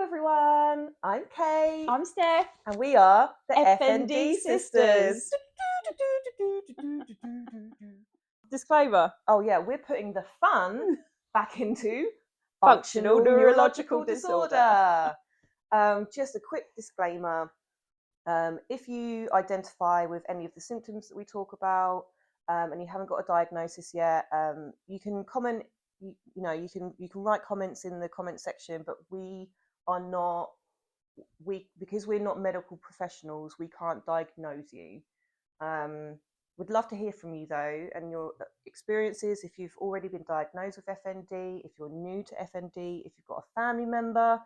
everyone, I'm Kate. I'm Steph. And we are the FND Sisters. Disclaimer. Oh yeah, we're putting the fun back into Functional functional neurological neurological disorder. Just a quick disclaimer. If you identify with any of the symptoms that we talk about and you haven't got a diagnosis yet, you can comment. You can write comments in the comment section, but because we're not medical professionals, we can't diagnose you. Would love to hear from you though, and your experiences. If you've already been diagnosed with FND, if you're new to FND, if you've got a family member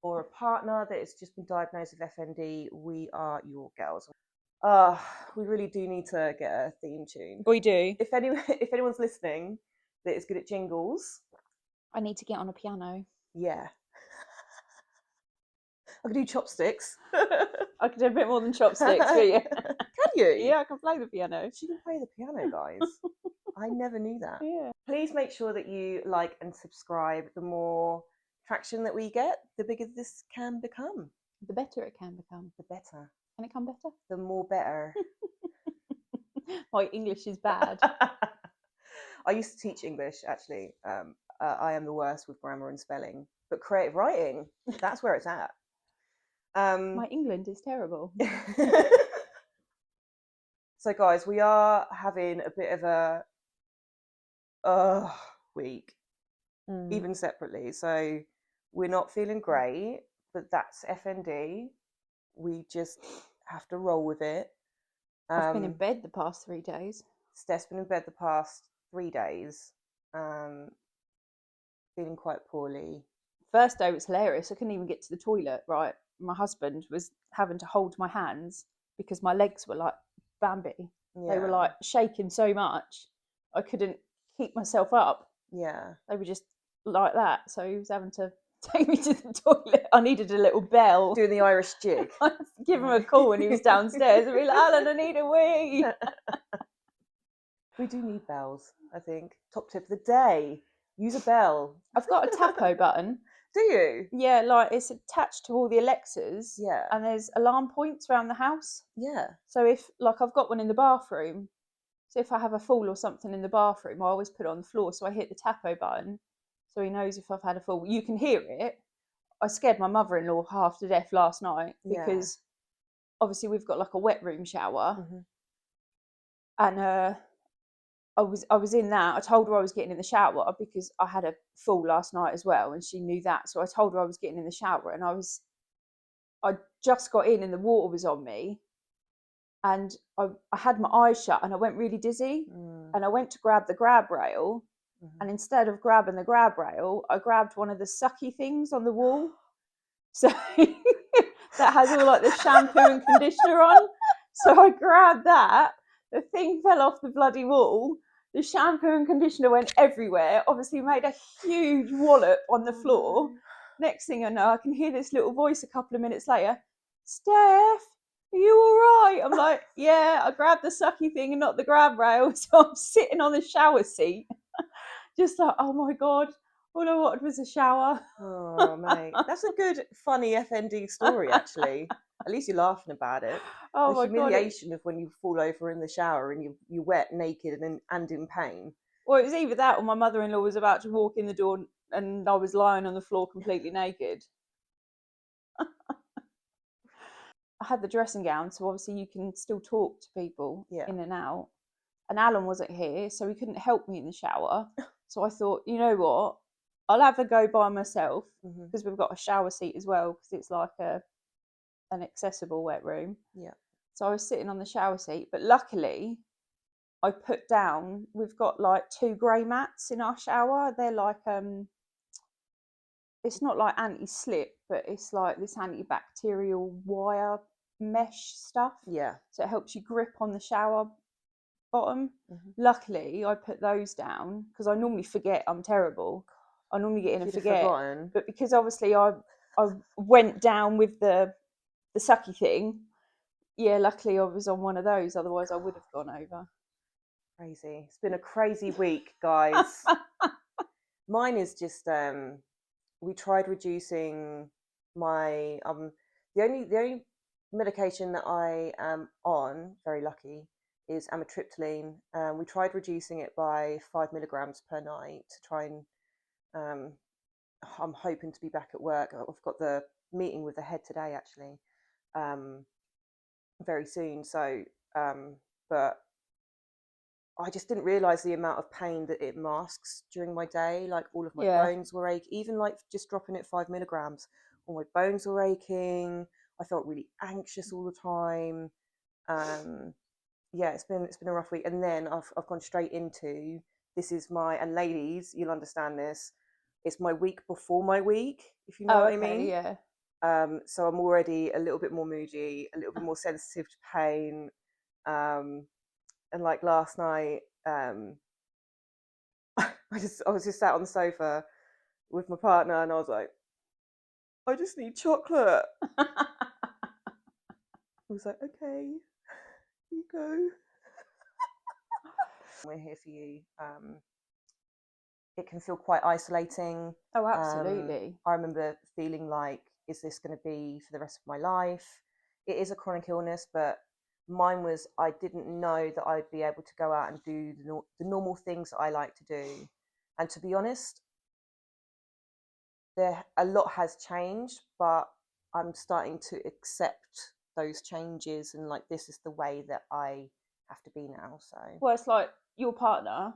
or a partner that has just been diagnosed with FND, we are your girls. We really do need to get a theme tune. We do. If anyone's listening that is good at jingles, I need to get on a piano. yeah. I can do chopsticks. I can do a bit more than chopsticks, but yeah. Can you? Yeah, I can play the piano. She can play the piano, guys. I never knew that. Yeah. Please make sure that you like and subscribe. The more traction that we get, the bigger this can become. The better it can become. The better. Can it come better? The more better. My English is bad. I used to teach English, actually. I am the worst with grammar and spelling. But creative writing, that's where it's at. My England is terrible. So, guys, we are having a bit of a week, even separately. So, we're not feeling great, but that's FND. We just have to roll with it. I've been in bed the past 3 days. Steph's been in bed the past 3 days, feeling quite poorly. First day was hilarious. I couldn't even get to the toilet, right? My husband was having to hold my hands because my legs were like Bambi. Yeah. They were like shaking so much I couldn't keep myself up. Yeah. They were just like that. So he was having to take me to the toilet. I needed a little bell. Doing the Irish jig. I'd give him a call when he was downstairs and be like, Alan, I need a wee. We do need bells, I think. Top tip of the day. Use a bell. I've got a tapo button. Do you? Yeah, like it's attached to all the Alexas. Yeah. And there's alarm points around the house. Yeah. So if, like, I've got one in the bathroom. So if I have a fall or something in the bathroom, I always put it on the floor. So I hit the tapo button. So he knows if I've had a fall. You can hear it. I scared my mother-in-law half to death last night because obviously we've got like a wet room shower. Mm-hmm. And I was in that. I told her I was getting in the shower because I had a fall last night as well, and she knew that. So I told her I was getting in the shower, and I just got in, and the water was on me, and I had my eyes shut, and I went really dizzy, and I went to grab the grab rail, and instead of grabbing the grab rail, I grabbed one of the sucky things on the wall, so that has all like the shampoo and conditioner on. So I grabbed that. The thing fell off the bloody wall. The shampoo and conditioner went everywhere, obviously made a huge wallop on the floor. Next thing I know, I can hear this little voice a couple of minutes later, Steph, are you all right? I'm like, yeah, I grabbed the sucky thing and not the grab rail. So I'm sitting on the shower seat, just like, oh my God, all I wanted was a shower. Oh, mate. That's a good, funny FND story, actually. At least you're laughing about it. Oh the my humiliation God, of when you fall over in the shower and you're wet, naked, and in pain. Well, it was either that or my mother-in-law was about to walk in the door and I was lying on the floor completely naked. I had the dressing gown, so obviously you can still talk to people in and out. And Alan wasn't here, so he couldn't help me in the shower. So I thought, you know what? I'll have a go by myself because we've got a shower seat as well because it's like an accessible wet room. Yeah. So I was sitting on the shower seat, but luckily I put down, we've got like 2 grey mats in our shower. They're like, it's not like anti-slip, but it's like this antibacterial wire mesh stuff. Yeah. So it helps you grip on the shower bottom. Luckily, I put those down because I normally forget. I'm terrible. I normally get in and forget. Forgotten. But because obviously I went down with the sucky thing, yeah, luckily I was on one of those. Otherwise, I would have gone over. Crazy. It's been a crazy week, guys. Mine is just, we tried reducing my the only medication that I am on, very lucky, is amitriptyline. We tried reducing it by 5 milligrams per night to try and. I'm hoping to be back at work. I've got the meeting with the head today, actually, very soon. So, but I just didn't realize the amount of pain that it masks during my day. Like all of my Yeah. bones were aching, even like just dropping it 5 milligrams. All my bones were aching. I felt really anxious all the time. Yeah, it's been a rough week. And then I've gone straight into this is my, and ladies, you'll understand this. It's my week before my week, if you know Oh, what I okay, mean. yeah. So I'm already a little bit more moody, a little bit more sensitive to pain. And like last night, I was just sat on the sofa with my partner, and I was like, I just need chocolate. He was like, okay, you go. We're here for you. It can feel quite isolating. Oh, absolutely. I remember feeling like, is this going to be for the rest of my life? It is a chronic illness, but mine was, I didn't know that I'd be able to go out and do the normal things that I like to do. And to be honest, a lot has changed, but I'm starting to accept those changes, and like this is the way that I have to be now. So, Well, it's like your partner,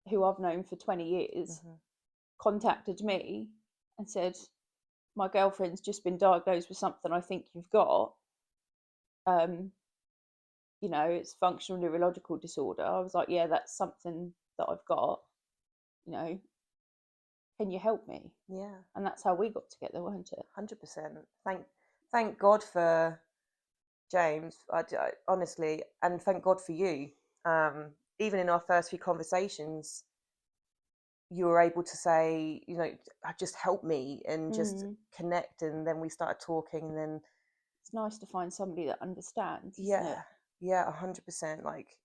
who I've known for 20 years, contacted me and said, my girlfriend's just been diagnosed with something I think you've got. It's functional neurological disorder. I was like, yeah, that's something that I've got. Can you help me? yeah, And that's how we got together, wasn't it? 100%. Thank God for James. I honestly, and thank God for you. Even in our first few conversations, you were able to say, just help me and just connect. And then we started talking, and then it's nice to find somebody that understands. Yeah, isn't it? yeah, 100%. Like,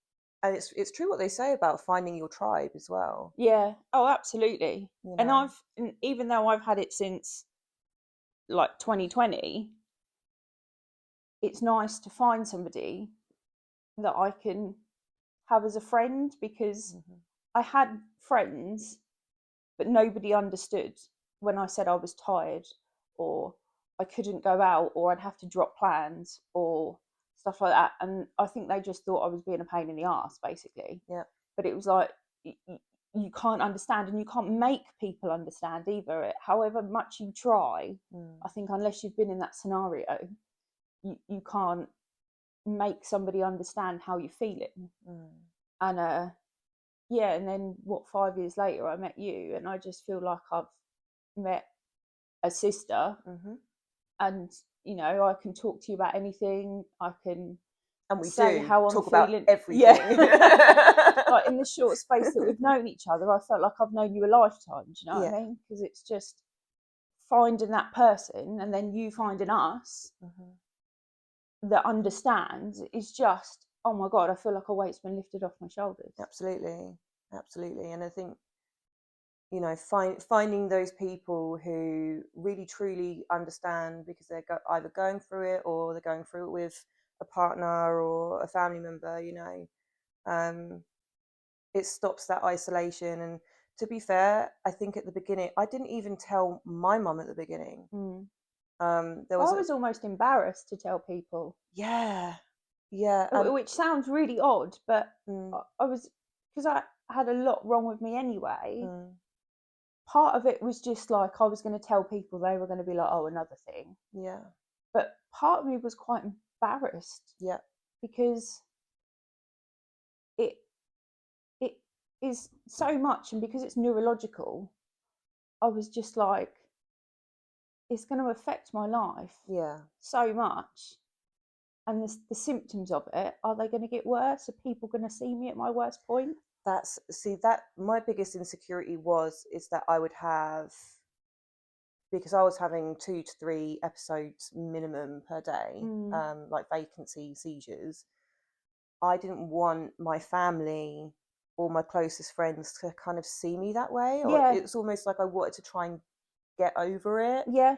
and it's true what they say about finding your tribe as well. Yeah. Oh, absolutely. You And know, even though I've had it since like 2020, it's nice to find somebody that I can have as a friend, because I had friends, but nobody understood when I said I was tired, or I couldn't go out, or I'd have to drop plans or stuff like that. And I think they just thought I was being a pain in the ass, basically. Yeah. But it was like, you can't understand, and you can't make people understand either. However much you try, I think unless you've been in that scenario, you can't make somebody understand how you're feeling. And yeah, and then 5 years later I met you, and I just feel like I've met a sister. And I can talk to you about anything. I can and we say do how I'm talk about feeling. everything. Yeah. Like in the short space that we've known each other, I felt like I've known you a lifetime. Do you know what I mean? Because it's just finding that person, and then you finding us that understands, is just, oh my God, I feel like a weight's been lifted off my shoulders. Absolutely. And I think, finding those people who really truly understand, because they're either going through it, or they're going through it with a partner or a family member. It stops that isolation. And to be fair, I think at the beginning, I didn't even tell my mum at the beginning. I was almost embarrassed to tell people. Yeah. Which sounds really odd, but I was, because I had a lot wrong with me anyway. Part of it was just like, I was going to tell people, they were going to be like, oh, another thing. Yeah. But part of me was quite embarrassed. Yeah. Because it is so much, and because it's neurological, I was just like, it's going to affect my life so much. And the symptoms of it, are they going to get worse? Are people going to see me at my worst point? That my biggest insecurity is that I would have, because I was having 2 to 3 episodes minimum per day, like vacancy seizures. I didn't want my family or my closest friends to kind of see me that way. Or it's almost like I wanted to try and get over it. Yeah.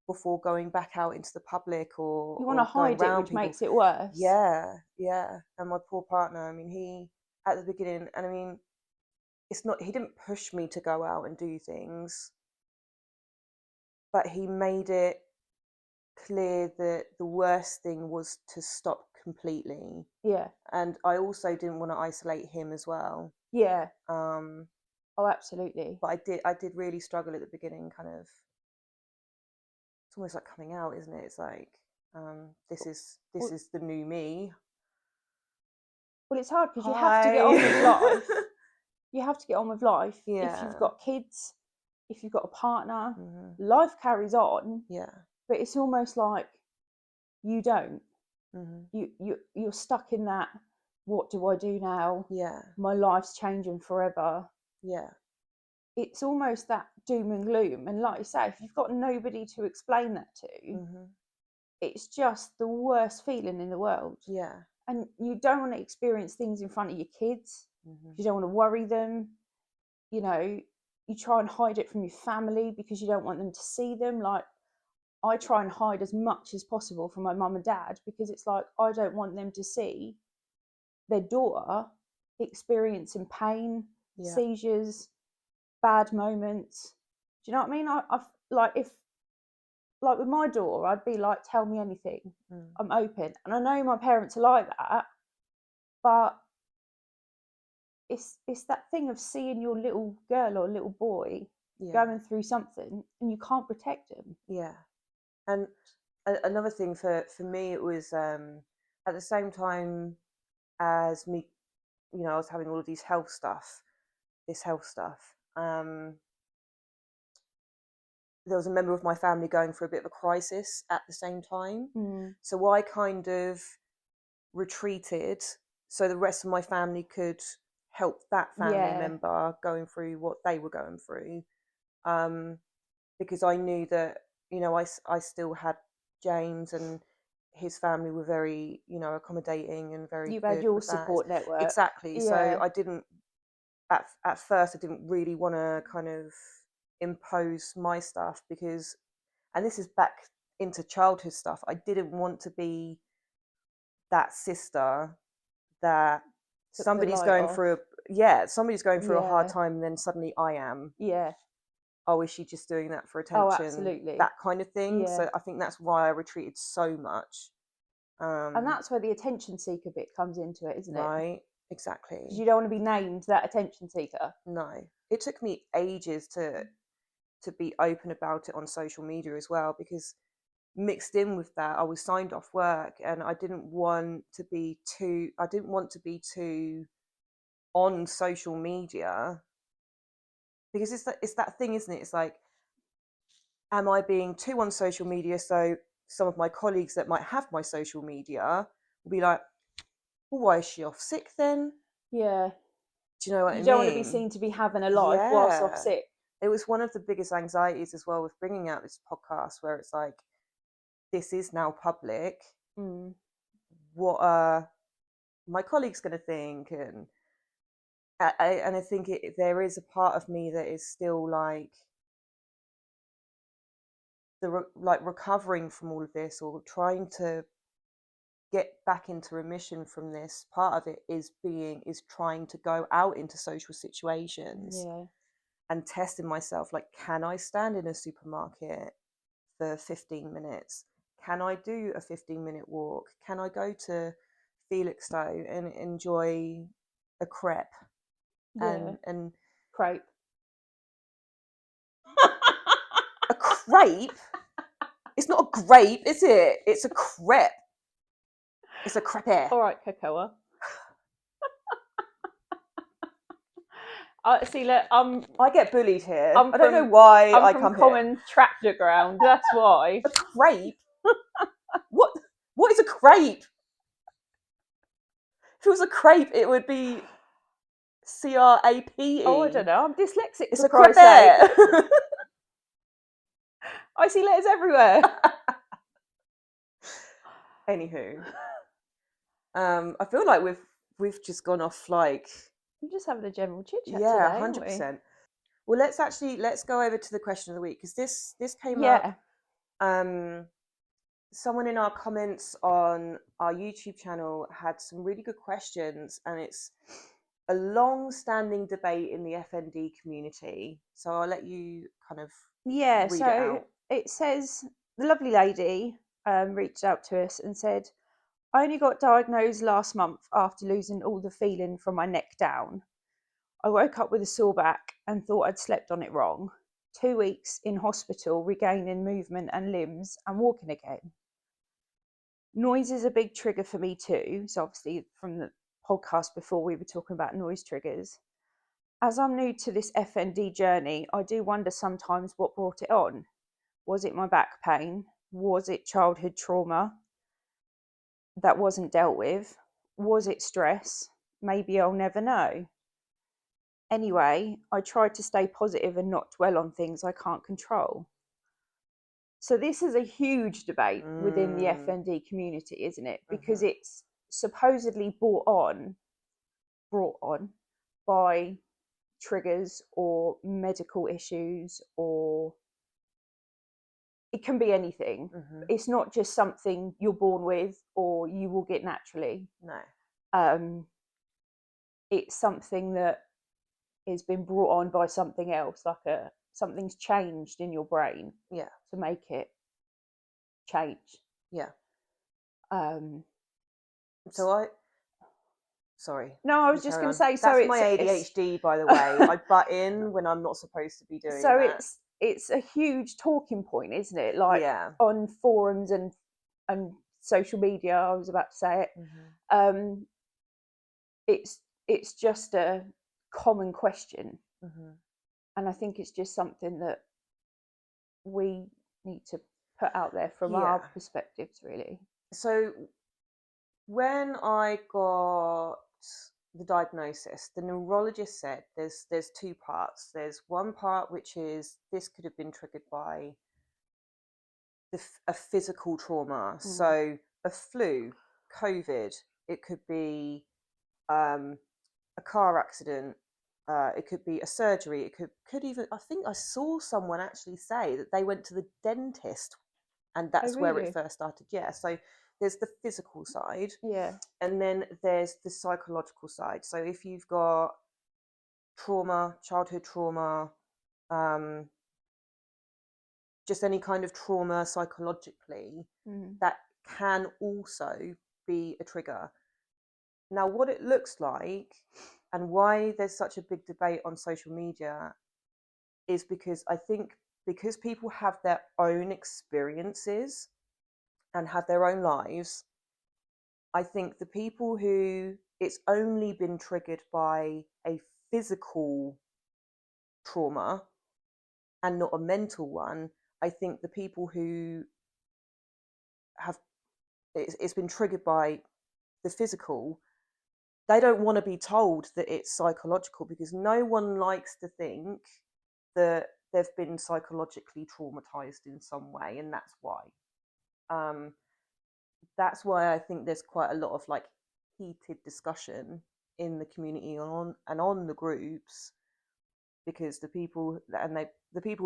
before going back out into the public or You want to going hide it, around which people. makes it worse. Yeah. And my poor partner, I mean, he at the beginning, and I mean, he didn't push me to go out and do things, but he made it clear that the worst thing was to stop completely. Yeah. And I also didn't want to isolate him as well. Yeah. Um, Oh, absolutely. but I did really struggle at the beginning, kind of. It's almost like coming out, isn't it? It's like, this is the new me. Well, it's hard because you have to Hi. get on with life. You have to get on with life. If you've Yeah. got kids, if you've got a partner, Mhm. life carries on. Yeah. But it's almost like you don't. Mhm. You're stuck in that. What do I do now? Yeah. My life's changing forever. Yeah. It's almost that doom and gloom. And like you say, if you've got nobody to explain that to, Mhm. it's just the worst feeling in the world. Yeah. And you don't want to experience things in front of your kids. Mhm. You don't want to worry them. You know, you try and hide it from your family because you don't want them to see them. Like, I try and hide as much as possible from my mum and dad because it's like I don't want them to see their daughter experiencing pain, Yeah. seizures, bad moments. Do you know what I mean? I like, if, like with my daughter, I'd be like, tell me anything. Mm. I'm open. And I know my parents are like that, but it's that thing of seeing your little girl or little boy Yeah. going through something and you can't protect them. Yeah. And another thing for me, it was at the same time as me, you know, I was having all of this health stuff. There was a member of my family going through a bit of a crisis at the same time. Mm. So I kind of retreated so the rest of my family could help that family Yeah. member going through what they were going through. Because I knew that, you know, I still had James, and his family were very, you know, accommodating and very You've had good your with that. support network. Exactly. So Yeah. I didn't, at first, I didn't really want to kind of impose my stuff because, and this is back into childhood stuff, I didn't want to be that sister that Took the somebody's light going off. through somebody's going through a hard Yeah. time, and then suddenly I am. Yeah. Oh, is she just doing that for Oh, attention? absolutely. That kind of thing. Yeah. So I think that's why I retreated so much. And that's where the attention seeker bit comes into it, isn't it? Right, exactly. Because you don't want to be named that attention seeker. No, it took me ages to be open about it on social media as well, because mixed in with that, I was signed off work, and I didn't want to be too on social media, because it's that thing, isn't it? It's like, am I being too on social media? So some of my colleagues that might have my social media will be like, well, why is she off sick then? Yeah. Do you know what I You mean? don't want to be seen to be having a life whilst off Yeah. sick. It was one of the biggest anxieties as well with bringing out this podcast, where it's like, this is now public. Mm. What are my colleagues going to think? And I think there is a part of me that is still like recovering from all of this, or trying to get back into remission from this. Part of it is trying to go out into social situations Yeah. and testing myself. Like, can I stand in a supermarket for 15 minutes? Can I do a 15-minute walk? Can I go to Felixstowe and enjoy a crepe? Yeah. And Crepe. a crepe? It's not a grape, is it? It's a crepe. It's a crepe. All right, cocoa. See, look, I get bullied here. I'm I don't know from- why I I'm come from here. common tractor ground. That's why. A crepe? What is a crepe? If it was a crepe, it would be CRAPE. Oh, I don't know. I'm dyslexic. It's for a crepe. Christ's sake. I see letters everywhere. Anywho, I feel like we've just gone off like, I'm just having a general chit chat yeah, today, 100%. Well, let's go over to the question of the week, because this came Yeah. up Someone in our comments on our YouTube channel had some really good questions, and it's a long-standing debate in the FND community. So I'll let you kind of Yeah, read it so out. it says the lovely lady reached out to us and said, I only got diagnosed last month after losing all the feeling from my neck down. I woke up with a sore back and thought I'd slept on it wrong. 2 weeks in hospital, regaining movement and limbs and walking again. Noise is a big trigger for me too. So, obviously, from the podcast before, we were talking about noise triggers. As I'm new to this FND journey, I do wonder sometimes what brought it on. Was it my back pain? Was it childhood trauma that wasn't dealt with? Was it stress? Maybe I'll never know. Anyway, I try to stay positive and not dwell on things I can't control. So this is a huge debate within the Mm, FND community, isn't it? Because mhm, it's supposedly brought on by triggers or medical issues, or it can be anything. mhm. It's not just something you're born with or you will get naturally. No. Um, it's something that has been brought on by something else, like something's changed in your brain Yeah. to make it change. Yeah. Um, So I. Sorry. no, I You was just carry going to on. say. So That's my it's ADHD, by the way. I butt in when I'm not supposed to be doing so that. it's a huge talking point, isn't it? Like Yeah. on forums and social media. I was about to say it. Mhm. Um, it's just a common question, Mhm. and I think it's just something that we need to put out there from our Yeah. perspectives, really. So when I got the diagnosis, the neurologist said there's two parts. There's one part which is this could have been triggered by a physical trauma, Mm. so a flu, COVID. It could be a car accident. It could be a surgery. It could even. I think I saw someone actually say that they went to the dentist, and Oh, that's where it really? first started. Yeah. So there's the physical side, Yeah. and then there's the psychological side. So if you've got trauma, childhood trauma, um, just any kind of trauma psychologically, Mm. that can also be a trigger. Now, what it looks like and why there's such a big debate on social media is because I think because people have their own experiences and have their own lives, I think the people who it's only been triggered by a physical trauma and not a mental one, I think the people who have it's been triggered by the physical, they don't want to be told that it's psychological because no one likes to think that they've been psychologically traumatized in some way, and that's why. Um, that's why I think there's quite a lot of like heated discussion in the community on the groups because the people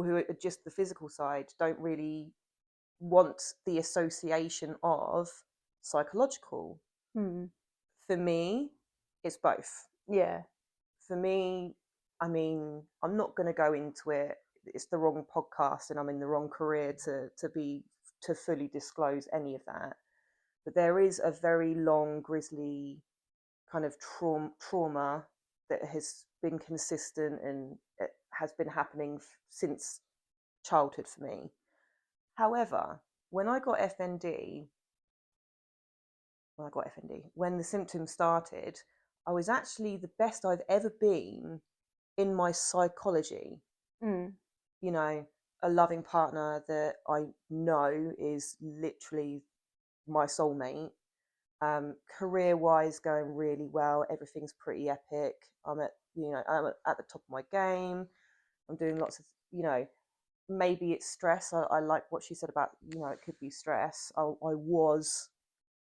who are just the physical side don't really want the association of psychological. Mm. For me, it's both. Yeah. For me, I mean, I'm not going to go into it. It's the wrong podcast, and I'm in the wrong career to fully disclose any of that. But there is a very long, grisly kind of trauma that has been consistent and it has been happening since childhood for me. However, when I got FND, when the symptoms started, I was actually the best I've ever been in my psychology. Mm. You know, a loving partner that I know is literally my soulmate. Career wise, going really well. Everything's pretty epic. I'm at the top of my game. I'm doing lots of, maybe it's stress. I like what she said about, it could be stress. I was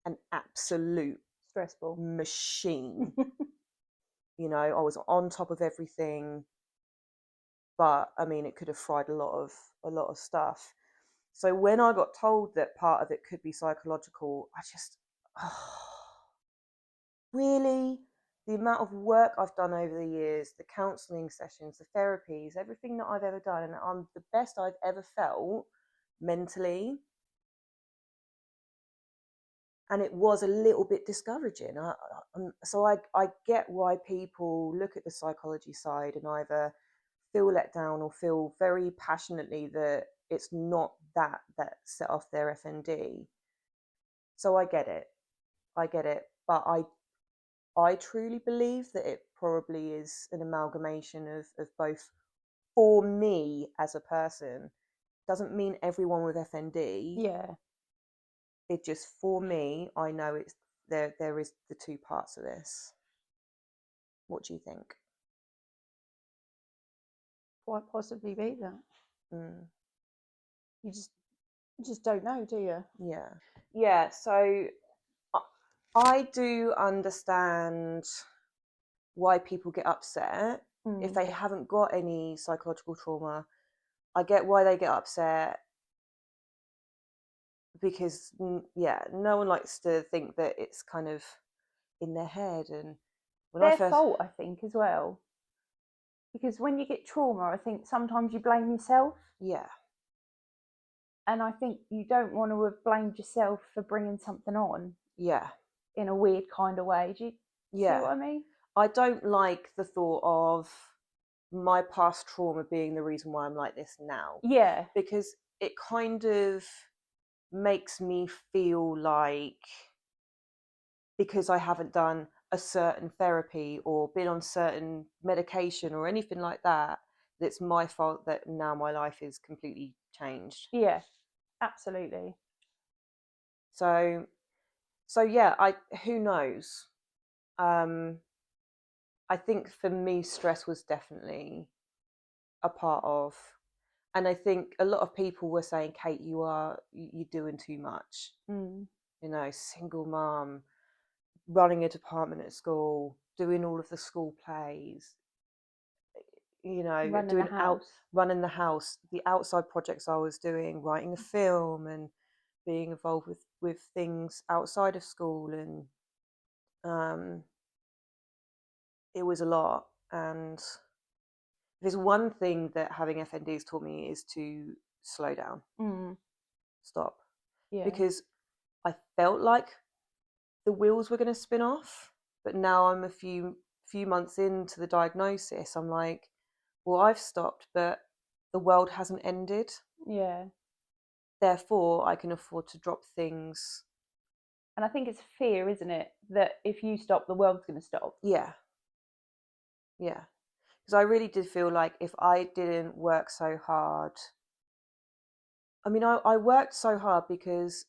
an absolute Stressful. machine. I was on top of everything, but I mean, it could have fried a lot of stuff. So when I got told that part of it could be psychological, I just, really, the amount of work I've done over the years, the counselling sessions, the therapies, everything that I've ever done, and I'm the best I've ever felt mentally. And it was a little bit discouraging. So I get why people look at the psychology side and either feel let down or feel very passionately that it's not that set off their FND. So I get it. But I truly believe that it probably is an amalgamation of both. For me as a person, doesn't mean everyone with FND. Yeah. It just, for me, I know it's there is the two parts of this. What do you think? Quite possibly be that. Mm. You just don't know, do you? Yeah. So I do understand why people get upset if they haven't got any psychological trauma. I get why they get upset, because no one likes to think that it's kind of in their head. And when Their fault, I think, as well. Because when you get trauma, I think sometimes you blame yourself. Yeah. And I think you don't want to have blamed yourself for bringing something on. Yeah. In a weird kind of way. Do you see what I mean? I don't like the thought of my past trauma being the reason why I'm like this now. Yeah. Because it kind of makes me feel like, because I haven't done a certain therapy or been on certain medication or anything like that, it's my fault that now my life is completely changed. Yeah, absolutely. So yeah, who knows? I think for me, stress was definitely a part of, and I think a lot of people were saying, Kate, you're doing too much. You know, single mum, running a department at school, doing all of the school plays, you know, running the house, the outside projects I was doing, writing a film and being involved with things outside of school. And it was a lot. And if there's one thing that having FNDs taught me, is to slow down, stop. Yeah. Because I felt like the wheels were going to spin off, but now I'm a few months into the diagnosis. I'm like, well, I've stopped, but the world hasn't ended. Yeah. Therefore, I can afford to drop things. And I think it's fear, isn't it? That if you stop, the world's going to stop. Yeah. Yeah. Because I really did feel like if I didn't work so hard, I mean, I worked so hard because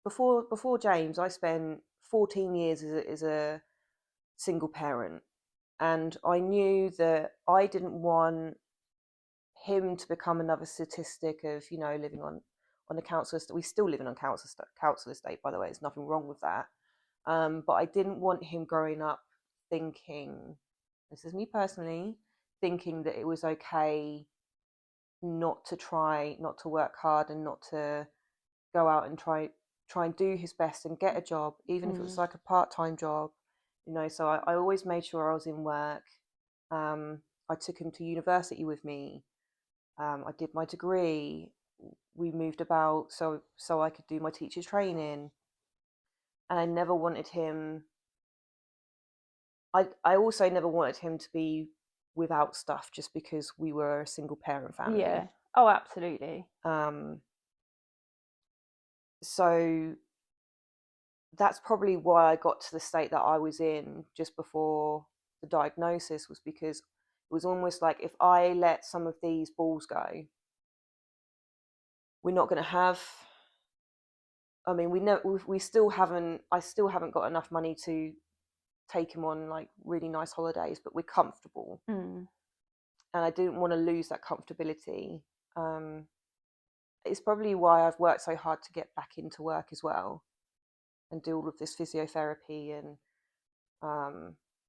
before James, I spent 14 years as a single parent. And I knew that I didn't want him to become another statistic of, you know, living on a council estate. We still living on council estate, by the way. There's nothing wrong with that. But I didn't want him growing up thinking, this is me personally, thinking that it was okay not to try, not to work hard, and not to go out and try and do his best and get a job, even if it was like a part-time job, you know. So I always made sure I was in work. I took him to university with me. I did my degree. We moved about so I could do my teacher's training. And I never wanted him, I also never wanted him to be without stuff just because we were a single parent family. Yeah. Oh, absolutely. So that's probably why I got to the state that I was in just before the diagnosis, was because it was almost like, if I let some of these balls go, we're not going to have, I mean, we still haven't, I still haven't got enough money to take him on like really nice holidays, but we're comfortable. And I didn't want to lose that comfortability. It's probably why I've worked so hard to get back into work as well and do all of this physiotherapy. And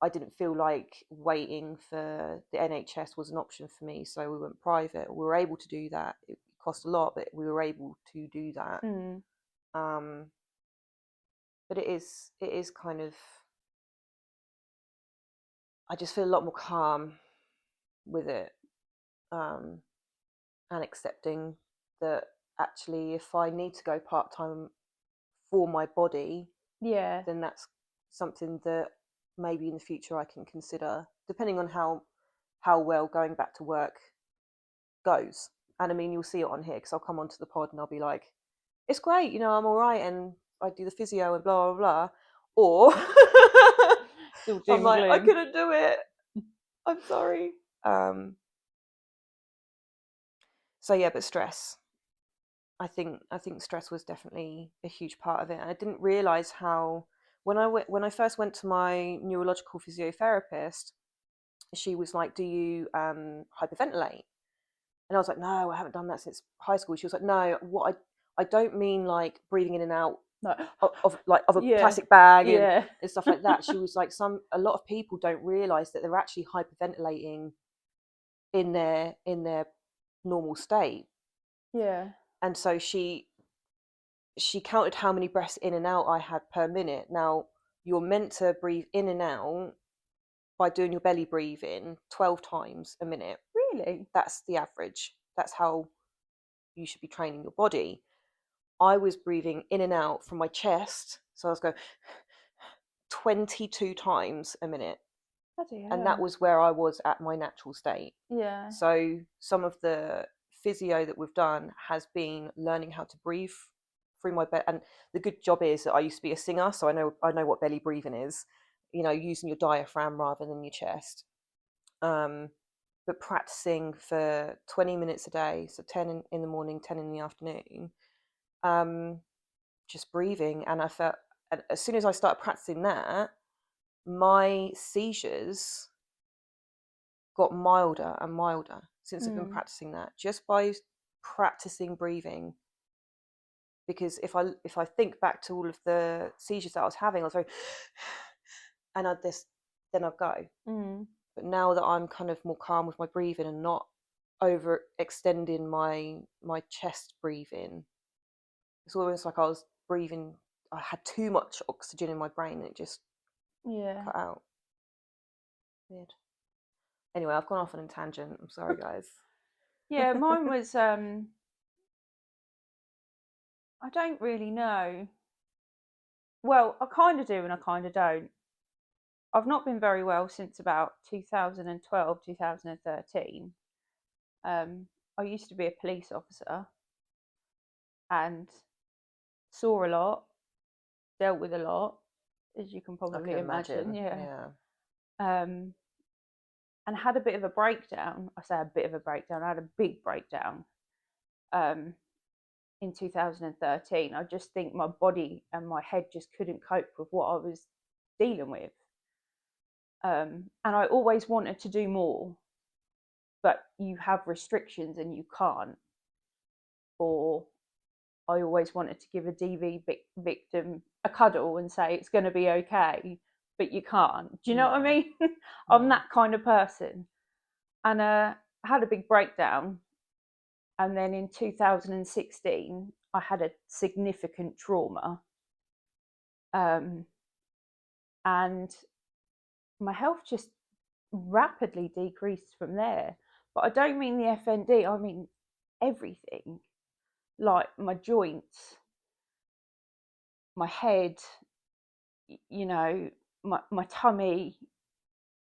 I didn't feel like waiting for the NHS was an option for me, so we went private. We were able to do that. It cost a lot, but we were able to do that. But it is kind of, I just feel a lot more calm with it, and accepting that actually if I need to go part-time for my body, then that's something that maybe in the future I can consider, depending on how well going back to work goes. And I mean, you'll see it on here because I'll come onto the pod and I'll be like, it's great, you know, I'm all right, and I do the physio and blah blah blah, or I'm like, I couldn't do it, I'm sorry. So yeah, but stress, I think stress was definitely a huge part of it, and I didn't realize how, when I first went to my neurological physiotherapist, she was like, do you hyperventilate? And I was like, no, I haven't done that since high school. She was like, no, what I don't mean like breathing in and out of a plastic bag and stuff like that. She was like, a lot of people don't realize that they're actually hyperventilating in their normal state. And so she counted how many breaths in and out I had per minute. Now, you're meant to breathe in and out by doing your belly breathing 12 times a minute. Really? That's the average. That's how you should be training your body. I was breathing in and out from my chest, so I was going 22 times a minute. And that was where I was at my natural state. So some of the physio that we've done has been learning how to breathe through my belly. And the good job is that I used to be a singer, so I know what belly breathing is, you know, using your diaphragm rather than your chest. But practicing for 20 minutes a day, so 10 in the morning, 10 in the afternoon, just breathing. And I felt, as soon as I started practicing that, my seizures got milder and milder since I've been practicing that, just by practicing breathing. Because if I think back to all of the seizures that I was having, I was very and then I'd go. But now that I'm kind of more calm with my breathing and not over extending my chest breathing, it's almost like I had too much oxygen in my brain and it just cut out. Weird. Anyway, I've gone off on a tangent. I'm sorry, guys. Mine was I don't really know. Well, I kind of do and I kind of don't. I've not been very well since about 2012, 2013. I used to be a police officer and saw a lot, dealt with a lot, as you can probably imagine. And had a bit of a breakdown. I say a bit of a breakdown. I had a big breakdown in 2013. I just think my body and my head just couldn't cope with what I was dealing with. And I always wanted to do more, but you have restrictions and you can't. Or I always wanted to give a DV victim a cuddle and say it's going to be okay, but you can't. Do you know what I mean? I'm that kind of person. And I had a big breakdown. And then in 2016, I had a significant trauma. And my health just rapidly decreased from there. But I don't mean the FND, I mean everything. Like my joints, my head, you know, my tummy,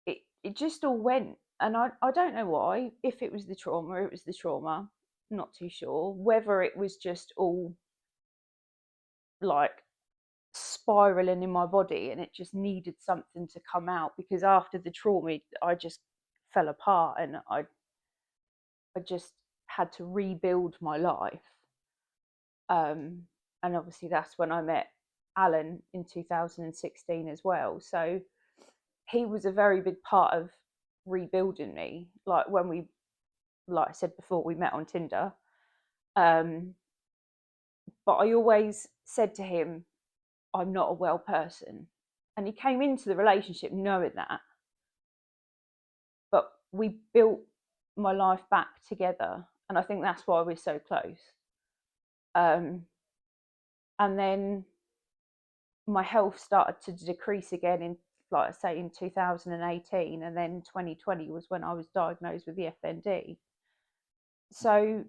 it just all went. And I don't know why. If it was the trauma, it was the trauma. Not too sure. Whether it was just all like spiraling in my body and it just needed something to come out, because after the trauma I just fell apart and I just had to rebuild my life. And obviously that's when I met Alan in 2016 as well. So he was a very big part of rebuilding me. Like when we, like I said before, we met on Tinder. But I always said to him, I'm not a well person. And he came into the relationship knowing that. But we built my life back together. and I think that's why we're so close. And then my health started to decrease again in, like I say, in 2018, and then 2020 was when I was diagnosed with the FND. So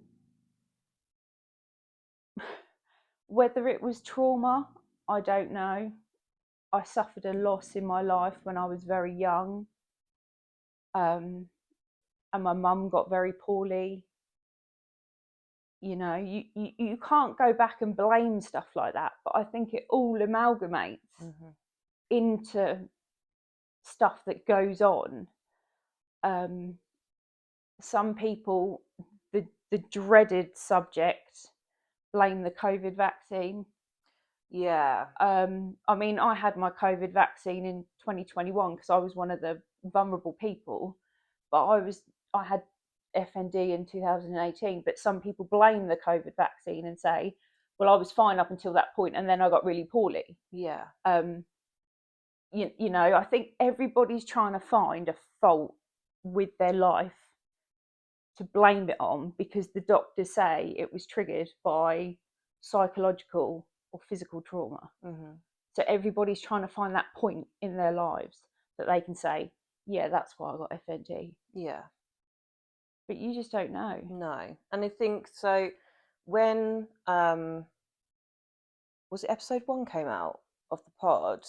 whether it was trauma, I don't know. I suffered a loss in my life when I was very young, and my mum got very poorly. You know, you can't go back and blame stuff like that, but I think it all amalgamates into stuff that goes on. Some people, the dreaded subject, blame the COVID vaccine. Yeah. I mean, I had my COVID vaccine in 2021 because I was one of the vulnerable people, but I had FND in 2018. But some people blame the COVID vaccine and say, well, I was fine up until that point, and then I got really poorly. Yeah. You know, I think everybody's trying to find a fault with their life to blame it on because the doctors say it was triggered by psychological or physical trauma. So everybody's trying to find that point in their lives that they can say, yeah, that's why I got FND. Yeah. But you just don't know. No. And I think so when was it episode 1 came out of the pod,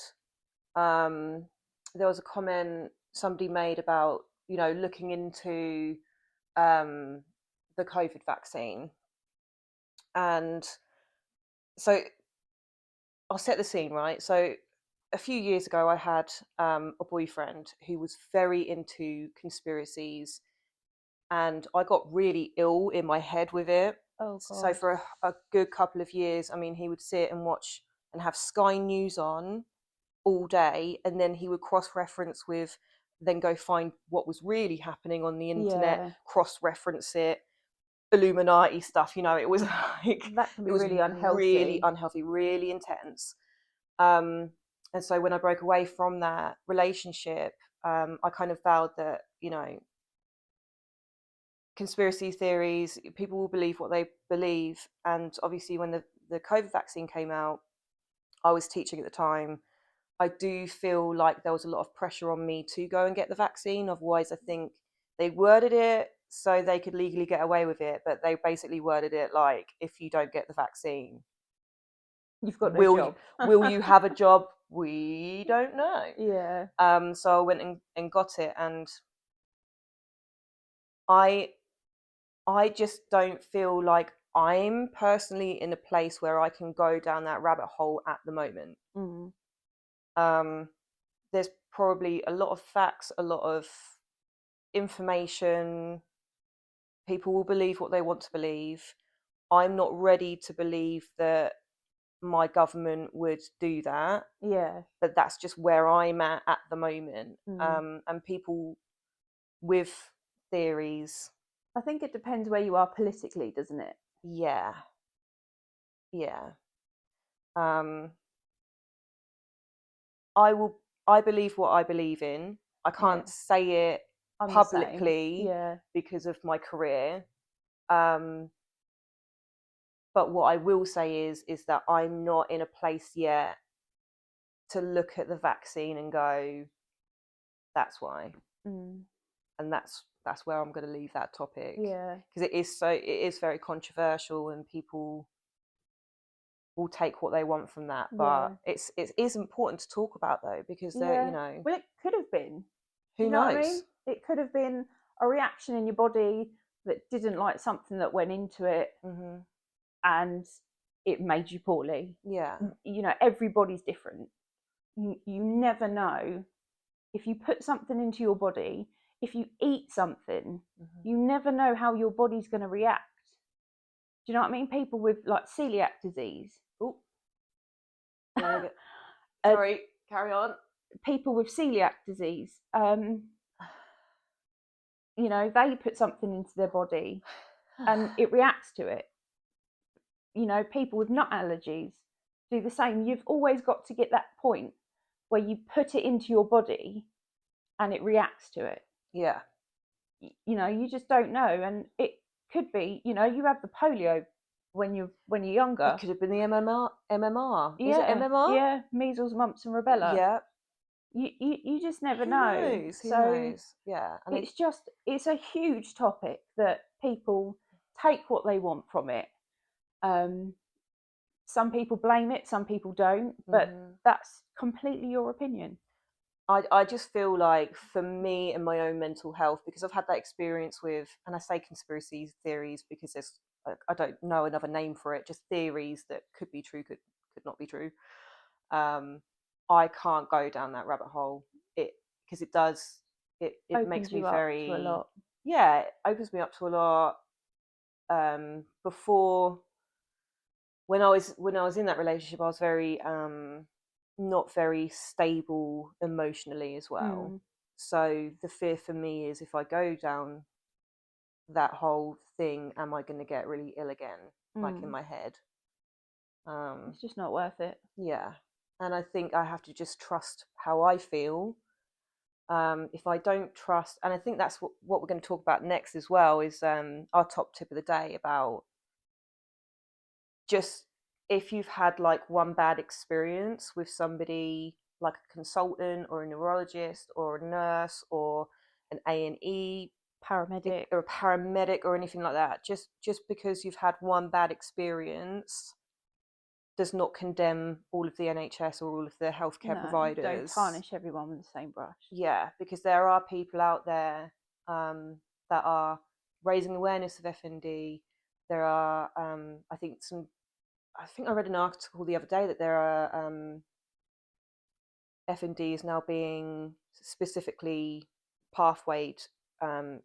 there was a comment somebody made about, you know, looking into the COVID vaccine. And so I'll set the scene, right? So a few years ago, I had a boyfriend who was very into conspiracies, and I got really ill in my head with it. Oh, So God. for a good couple of years, I mean, he would sit and watch and have Sky News on all day, and then he would cross-reference with, then go find what was really happening on the internet, Yeah. cross-reference it, Illuminati stuff. You know, it was like That can be it was really unhealthy. really unhealthy, really intense. And so when I broke away from that relationship, I kind of vowed that, you know, conspiracy theories, people will believe what they believe. And obviously when the COVID vaccine came out, I was teaching at the time. I do feel like there was a lot of pressure on me to go and get the vaccine. Otherwise, I think they worded it so they could legally get away with it, but they basically worded it like, if you don't get the vaccine, you've got no job. will you have a job? We don't know. Yeah. So I went and got it, and I just don't feel like I'm personally in a place where I can go down that rabbit hole at the moment. There's probably a lot of facts, a lot of information. People will believe what they want to believe. I'm not ready to believe that my government would do that. Yeah. But that's just where I'm at the moment. And people with theories. I think it depends where you are politically, doesn't it? Yeah. Yeah. I believe what I believe in. I can't say it publicly because of my career. But what I will say is that I'm not in a place yet to look at the vaccine and go, that's why. And that's where I'm going to leave that topic. Yeah. Because it is very controversial, and people will take what they want from that. But it is important to talk about, though, because they're, you know. Well, it could have been. Who knows? Know what I mean? It could have been a reaction in your body that didn't like something that went into it, and it made you poorly. Yeah. You know, everybody's different. You never know. If you put something into your body, if you eat something, you never know how your body's going to react. Do you know what I mean? People with like celiac disease. Oh, sorry, carry on. People with celiac disease, you know, they put something into their body and it reacts to it. You know, people with nut allergies do the same. You've always got to get that point where you put it into your body and it reacts to it. Yeah. You know, you just don't know. And could be, you know, you have the polio when you're younger. It could have been the MMR. Is it Yeah, MMR? yeah, measles, mumps, and rubella. Yeah. You just never Who know. knows? Who So knows? Yeah. And it's a huge topic that people take what they want from it. Um, some people blame it, some people don't, but that's completely your opinion. I just feel like for me and my own mental health, because I've had that experience with, and I say conspiracy theories because there's, I don't know another name for it, just theories that could be true, could not be true. I can't go down that rabbit hole. It because it does it makes Opens me you up to a very, lot. yeah, it opens me up to a lot. Before, when I was in that relationship, I was very not very stable emotionally as well. Mm. So the fear for me is, if I go down that whole thing, am I going to get really ill again, like in my head? It's just not worth it. Yeah, and I think I have to just trust how I feel. If I don't trust, and I think that's what we're going to talk about next as well, is our top tip of the day about just, if you've had like one bad experience with somebody, like a consultant or a neurologist or a nurse or an A&E Paramedic. or a paramedic or anything like that, just because you've had one bad experience does not condemn all of the NHS or all of the healthcare No, don't providers. tarnish everyone with the same brush. Yeah, because there are people out there that are raising awareness of FND. There are, I think I read an article the other day that there are FND is now being specifically pathwayed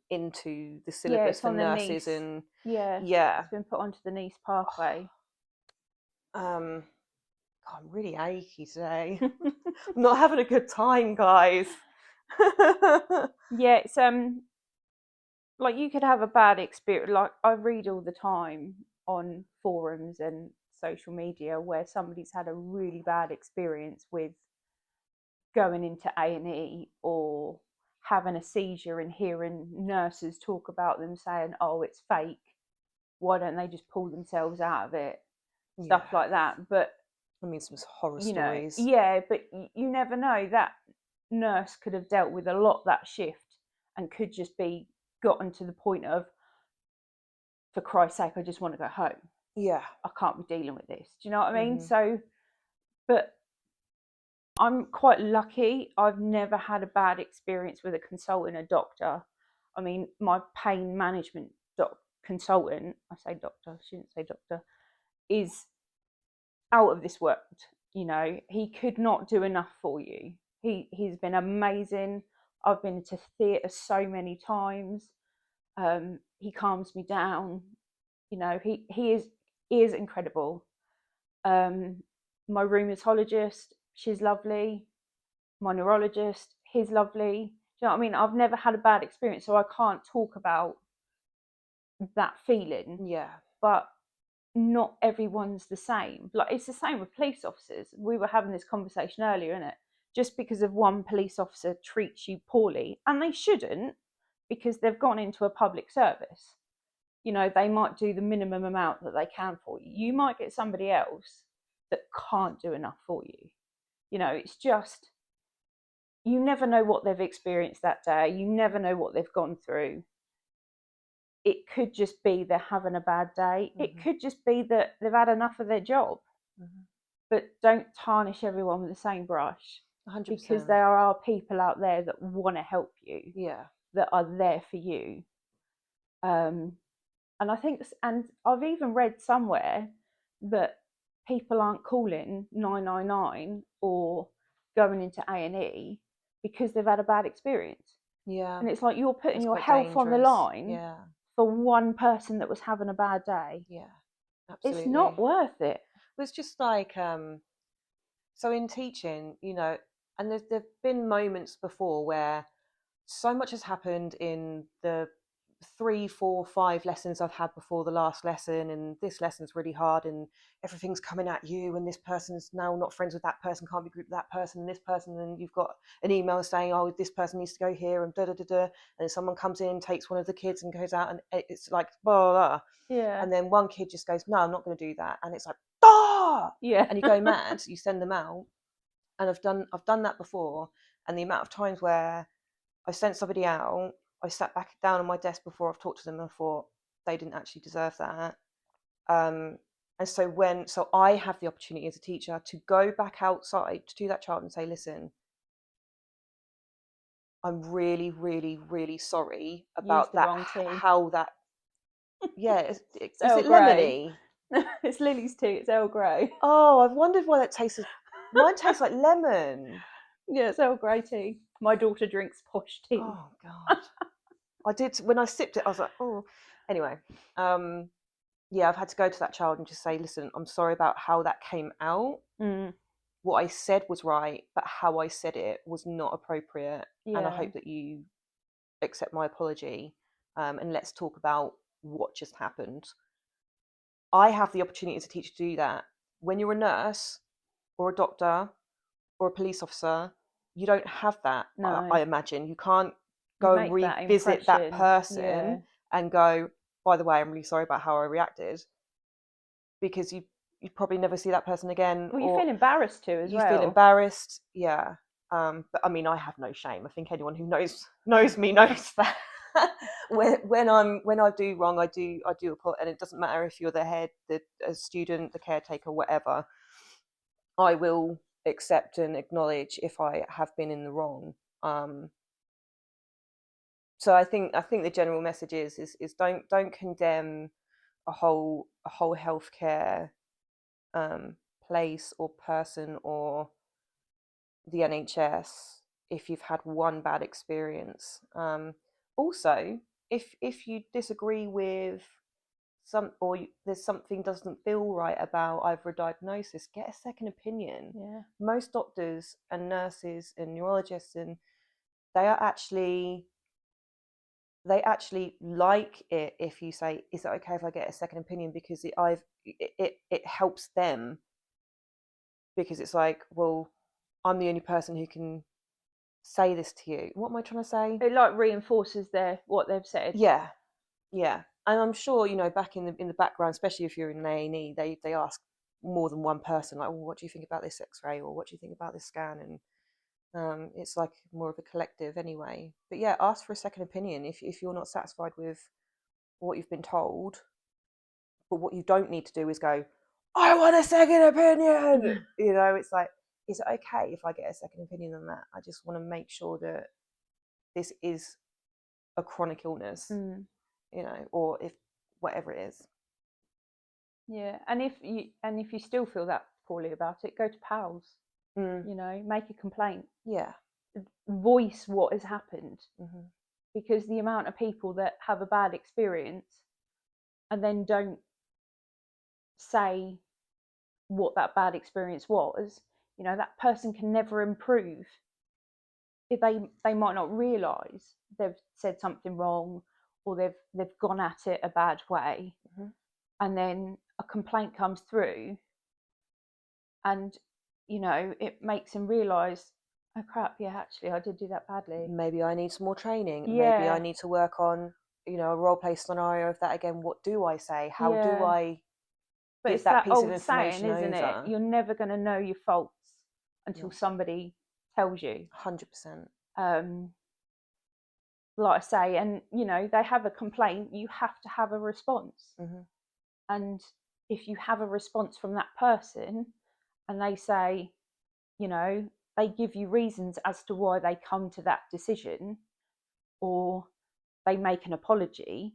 into the Yeah, syllabus it's for on the nurses, NICE. and Yeah, yeah, it's been put onto the NICE pathway. God, I'm really achy today. I'm not having a good time, guys. Yeah, it's like you could have a bad experience. Like I read all the time on forums and social media where somebody's had a really bad experience with going into A&E or having a seizure and hearing nurses talk about them saying, "Oh, it's fake. Why don't they just pull themselves out of it?" Stuff Yeah, like that. But I mean, some horror you know, stories. yeah, but you never know. That nurse could have dealt with a lot that shift and could just be gotten to the point of, for Christ's sake, I just want to go home. Yeah. I can't be dealing with this. Do you know what I mean? Mm-hmm. So, but I'm quite lucky. I've never had a bad experience with a consultant, a doctor. I mean, my pain management consultant, I say doctor, I shouldn't say doctor, is out of this world. You know, he could not do enough for you. He's been amazing. I've been to theatre so many times. He calms me down. You know, he is incredible. My rheumatologist, she's lovely. My neurologist, he's lovely. Do you know what I mean? I've never had a bad experience, so I can't talk about that feeling. Yeah. But not everyone's the same. Like it's the same with police officers. We were having this conversation earlier, isn't it? Just because of one police officer treats you poorly, and they shouldn't, because they've gone into a public service. You know, they might do the minimum amount that they can for you. You might get somebody else that can't do enough for you. You know, it's just, you never know what they've experienced that day. You never know what they've gone through. It could just be they're having a bad day. Mm-hmm. It could just be that they've had enough of their job. Mm-hmm. But don't tarnish everyone with the same brush. 100%. Because there are people out there that want to help you. Yeah. That are there for you. And I think, and I've even read somewhere that people aren't calling 999 or going into A&E because they've had a bad experience. Yeah. And it's like you're putting That's your quite health on the dangerous. line. Yeah. For one person that was having a bad day. Yeah, absolutely. It's not worth it. It's just like, so in teaching, you know, and there've been moments before where so much has happened in the 3, 4, 5 lessons I've had before the last lesson, and this lesson's really hard, and everything's coming at you, and this person's now not friends with that person, can't be grouped with that person, and this person, and you've got an email saying, oh, this person needs to go here, and da da da da, and someone comes in, takes one of the kids, and goes out, and it's like blah blah blah. Yeah. And then one kid just goes, no, I'm not going to do that, and it's like, ah, Yeah. and you go mad. You send them out, and I've done that before, and the amount of times where I sent somebody out, I sat back down on my desk before I've talked to them and I thought they didn't actually deserve that. And so I have the opportunity as a teacher to go back outside to that child and say, listen, I'm really, really, really sorry Use about the that. wrong tea. How that, yeah, It's is Earl it Grey. lemony? It's Lily's tea. It's Earl Grey. Oh, I've wondered why that tastes. Mine tastes like lemon. Yeah, it's Earl Grey tea. My daughter drinks posh tea. Oh God, I did when I sipped it. I was like, oh. Anyway, yeah, I've had to go to that child and just say, listen, I'm sorry about how that came out. What I said was right, but how I said it was not appropriate. Yeah. And I hope that you accept my apology, and let's talk about what just happened. I have the opportunity as a teacher to do that. When you're a nurse or a doctor or a police officer, you don't have that. No. I imagine you can't You go and make that revisit that impression. person Yeah. and go, by the way, I'm really sorry about how I reacted, because you probably never see that person again. Well, you or feel embarrassed too as you well. feel embarrassed, yeah. But I mean, I have no shame. I think anyone who knows me knows that. when I do wrong, I do and it doesn't matter if you're the head, a student, the caretaker, whatever. I will accept and acknowledge if I have been in the wrong. So I think the general message is don't condemn a whole healthcare place or person or the NHS if you've had one bad experience. Also, if you disagree with there's something doesn't feel right about either a diagnosis, get a second opinion. Yeah. Most doctors and nurses and neurologists, and they actually like it if you say, is it okay if I get a second opinion, because it helps them, because it's like, well, I'm the only person who can say this to you. What am I trying to say? It like reinforces what they've said. Yeah, and I'm sure back in the background, especially if you're in an A&E, they ask more than one person, like, well, what do you think about this X-ray, or what do you think about this scan? And it's like more of a collective anyway. But yeah, ask for a second opinion if you're not satisfied with what you've been told. But what you don't need to do is go, I want a second opinion. It's like, is it okay if I get a second opinion on that? I just want to make sure that this is a chronic illness, or if whatever it is. Yeah, and if you still feel that poorly about it, go to PALS. Make a complaint. Yeah. Voice what has happened, because the amount of people that have a bad experience and then don't say what that bad experience was, that person can never improve. If they might not realise they've said something wrong, or they've gone at it a bad way, and then a complaint comes through, and it makes them realise, oh crap, yeah, actually I did do that badly. Maybe I need some more training. Yeah. Maybe I need to work on a role play scenario of that again. What do I say? How do I But give it's that that piece of old information saying, isn't over? it? You're never going to know your faults until somebody tells you. 100%. Like I say, and they have a complaint, you have to have a response. And if you have a response from that person and they say, they give you reasons as to why they come to that decision, or they make an apology,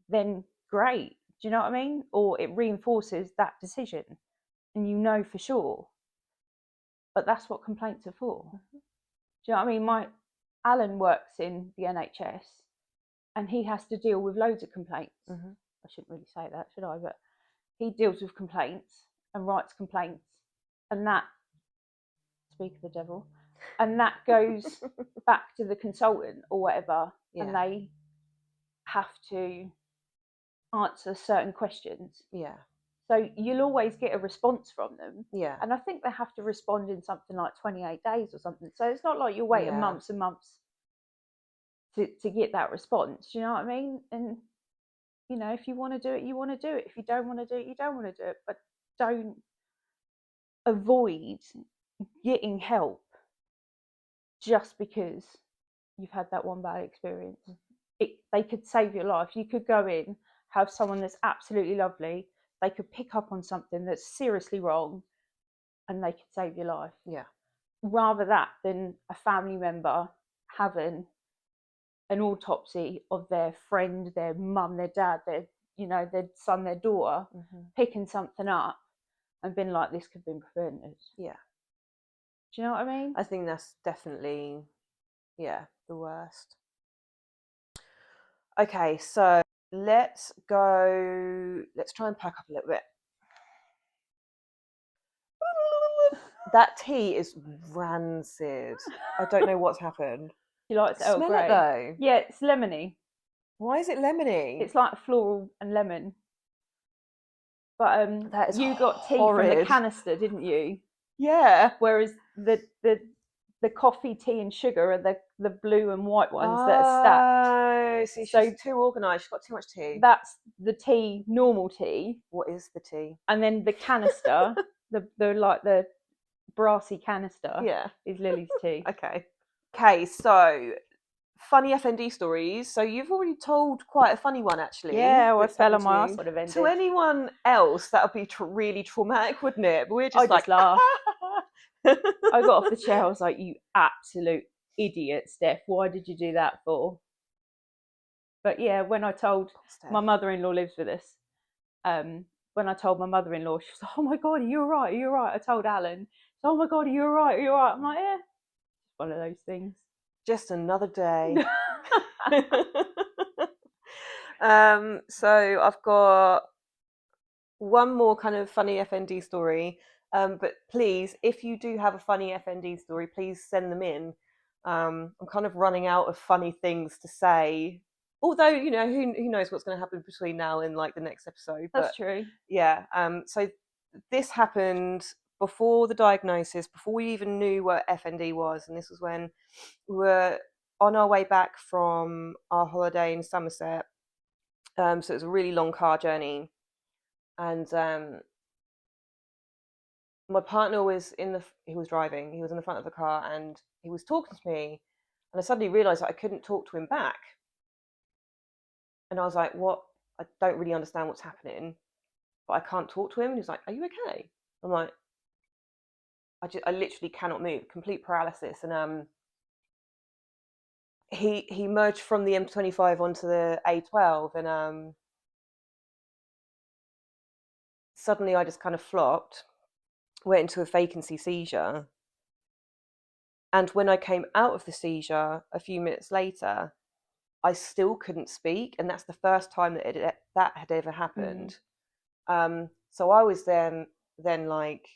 then great. Do you know what I mean? Or it reinforces that decision, and for sure. But that's what complaints are for. Do you know what I mean? Alan works in the NHS, and he has to deal with loads of complaints. I shouldn't really say that, should I? But he deals with complaints and writes complaints, and that, speak of the devil, and that goes back to the consultant or whatever, and have to answer certain questions. Yeah. So you'll always get a response from them. Yeah. And I think they have to respond in something like 28 days or something. So it's not like you're waiting Yeah. months and months to get that response. Do you know what I mean? And, you know, if you want to do it, you want to do it. If you don't want to do it, you don't want to do it. But don't avoid getting help just because you've had that one bad experience. They could save your life. You could go in, have someone that's absolutely lovely. They could pick up on something that's seriously wrong, and they could save your life. Yeah. Rather that than a family member having an autopsy of their friend, their mum, their dad, their their son, their daughter, picking something up and been like, this could have been prevented. Yeah. Do you know what I mean? I think that's definitely, the worst. Okay, so let's try and pack up a little bit. That tea is rancid. I don't know what's happened. You like Smell Earl Grey? it though. Yeah, it's lemony. Why is it lemony? It's like floral and lemon. But that is you got tea from horrid. the canister, didn't you? Yeah. Whereas the coffee, tea, and sugar are the blue and white ones that are stacked. Oh, see, she's too organised. She's got too much tea. That's the tea, normal tea. What is the tea? And then the canister, the brassy canister, is Lily's tea. Okay, so funny FND stories. So you've already told quite a funny one, actually. Yeah, I fell on my ass would have ended. To anyone else, that would be really traumatic, wouldn't it? But we're just I just laughed. I got off the chair. I was like, "You absolute idiot, Steph! Why did you do that for?" But yeah, when I told my mother-in-law lives with us, when I told my mother-in-law, she was like, "Oh my god, are you all right? Are you all right?" I told Alan, "Oh my god, are you all right? Are you all right?" I'm like, "Yeah, it's one of those things. Just another day." So I've got one more kind of funny FND story. But please, if you do have a funny FND story, please send them in. I'm kind of running out of funny things to say. Although, who knows what's going to happen between now and like the next episode. That's true. Yeah. So this happened before the diagnosis, before we even knew what FND was. And this was when we were on our way back from our holiday in Somerset. So it was a really long car journey. And my partner was he was driving, he was in the front of the car, and he was talking to me, and I suddenly realised that I couldn't talk to him back. And I was like, what? I don't really understand what's happening, but I can't talk to him. And he's like, are you okay? I'm like, I literally cannot move, complete paralysis. And he merged from the M25 onto the A12, and suddenly I just kind of flopped, went into a vacancy seizure. And when I came out of the seizure a few minutes later, I still couldn't speak, and that's the first time that had ever happened. So I was then like,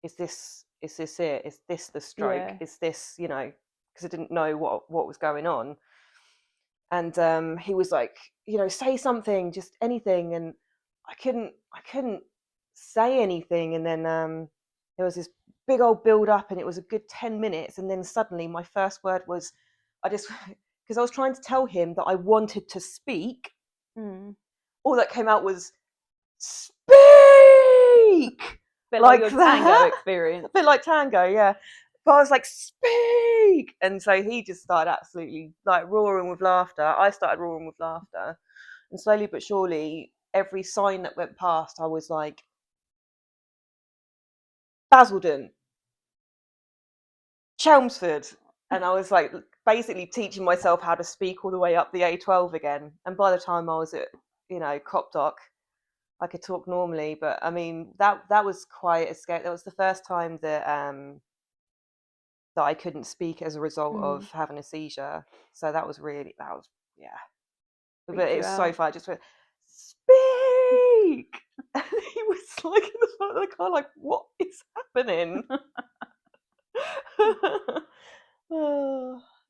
is this it? Is this the stroke? Yeah. Is this, because I didn't know what was going on. And he was like, say something, just anything, and I couldn't say anything. And then there was this big old build up, and it was a good 10 minutes, and then suddenly my first word was, because I was trying to tell him that I wanted to speak. All that came out was speak. Bit like your tango experience. A bit like tango, yeah. But I was like, speak. And so he just started absolutely like roaring with laughter. I started roaring with laughter. And slowly but surely, every sign that went past, I was like, Basildon, Chelmsford. And I was like basically teaching myself how to speak all the way up the A12 again. And by the time I was at, Copdock, I could talk normally. But I mean, that was quite a scare. That was the first time that that I couldn't speak as a result of having a seizure. So that was yeah. But it's so fun. I just went, speak. And he was like in the front of the car, like, what is happening?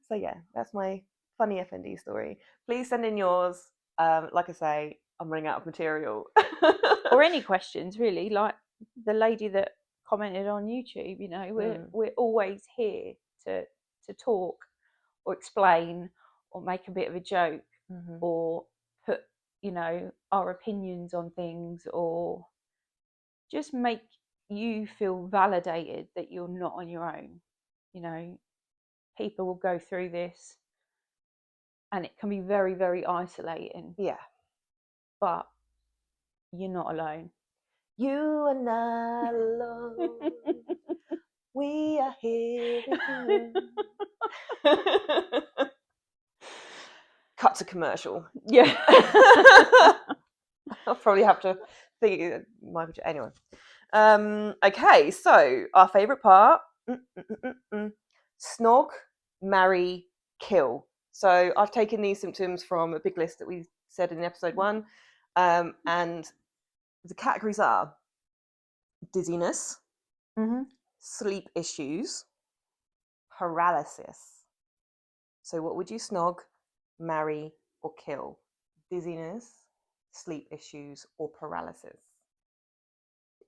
So yeah, that's my funny FND story. Please send in yours. Like I say, I'm running out of material. Or any questions, really, like the lady that commented on YouTube. We're always here to talk or explain or make a bit of a joke or put our opinions on things, or just make you feel validated that you're not on your own. People will go through this and it can be very, very isolating. Yeah. But you're not alone. You are not alone. We are here with you. Cut to commercial. Yeah. I'll probably have to think. Anyway. Okay, so our favourite part: snog, marry, kill. So I've taken these symptoms from a big list that we said in episode 1, and the categories are dizziness, sleep issues, paralysis. So what would you snog, marry, or kill? Dizziness, sleep issues, or paralysis?